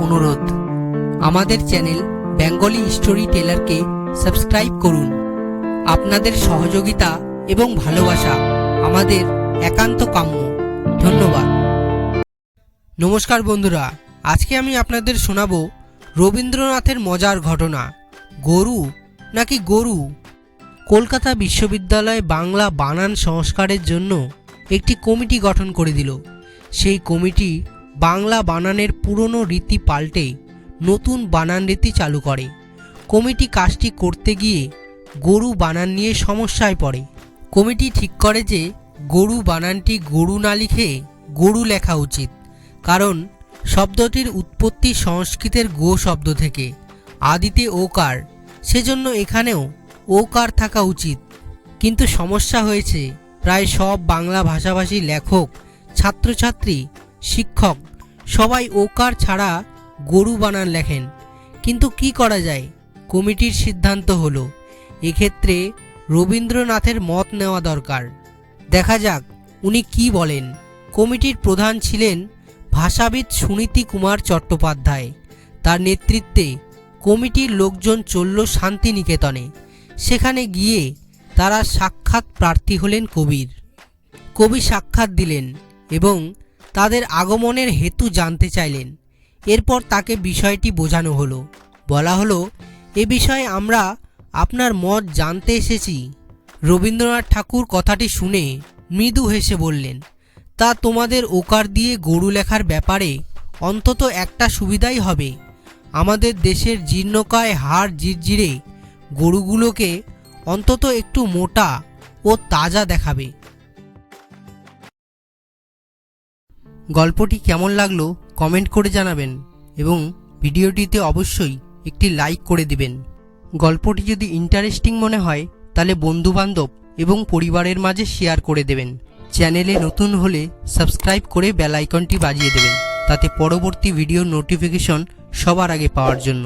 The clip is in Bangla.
অনুরোধ, আমাদের চ্যানেল বেঙ্গলি স্টোরি টেলারকে সাবস্ক্রাইব করুন। আপনাদের সহযোগিতা এবং ভালোবাসা আমাদের একান্ত কাম্য। ধন্যবাদ। নমস্কার বন্ধুরা, আজকে আমি আপনাদের শোনাবো রবীন্দ্রনাথের মজার ঘটনা, গরু নাকি গরু। কলকাতা বিশ্ববিদ্যালয় বাংলা বানান সংস্কারের জন্য একটি কমিটি গঠন করে দিল। সেই কমিটি বাংলা বানানের পুরনো রীতি পাল্টে নতুন বানান রীতি চালু করে। কমিটি কাজটি করতে গিয়ে গরু বানান নিয়ে সমস্যায় পড়ে। কমিটি ঠিক করে যে গরু বানানটি গরু না লিখে গরু লেখা উচিত, কারণ শব্দটির উৎপত্তি সংস্কৃতের গো শব্দ থেকে, আদিতে ওকার, সেজন্য এখানেও ওকার থাকা উচিত। কিন্তু সমস্যা হয়েছে, প্রায় সব বাংলা ভাষাভাষী লেখক, ছাত্রছাত্রী, শিক্ষক সবাই ওকার ছাড়া গরু বানান লেখেন। কিন্তু কি করা যায়? কমিটির সিদ্ধান্ত হলো এক্ষেত্রে রবীন্দ্রনাথের মত নেওয়া দরকার। দেখা যাক উনি কি বলেন। কমিটির প্রধান ছিলেন ভাষাবিদ সুনীতি কুমার চট্টোপাধ্যায়। তার নেতৃত্বে কমিটির লোকজন চলল শান্তিনিকেতনে। সেখানে গিয়ে তারা সাক্ষাৎ প্রার্থী হলেন কবির। কবি সাক্ষাৎ দিলেন এবং তাদের আগমনের হেতু জানতে চাইলেন। এরপর তাকে বিষয়টি বোঝানো হলো। বলা হলো, এ বিষয়ে আমরা আপনার মত জানতে এসেছি। রবীন্দ্রনাথ ঠাকুর কথাটি শুনে মৃদু হেসে বললেন, তা তোমাদের ওকার দিয়ে গরু লেখার ব্যাপারে অন্তত একটা সুবিধাই হবে, আমাদের দেশের জীর্ণকায় হাড় জিরজিরে গরুগুলোকে অন্তত একটু মোটা ও তাজা দেখাবে। গল্পটি কেমন লাগলো কমেন্ট করে জানাবেন এবং ভিডিওটিতে অবশ্যই একটি লাইক করে দিবেন। গল্পটি যদি ইন্টারেস্টিং মনে হয় তাহলে বন্ধুবান্ধব এবং পরিবারের মাঝে শেয়ার করে দেবেন। চ্যানেলে নতুন হলে সাবস্ক্রাইব করে বেল আইকনটি বাজিয়ে দেবেন, তাতে পরবর্তী ভিডিওর নোটিফিকেশন সবার আগে পাওয়ার জন্য।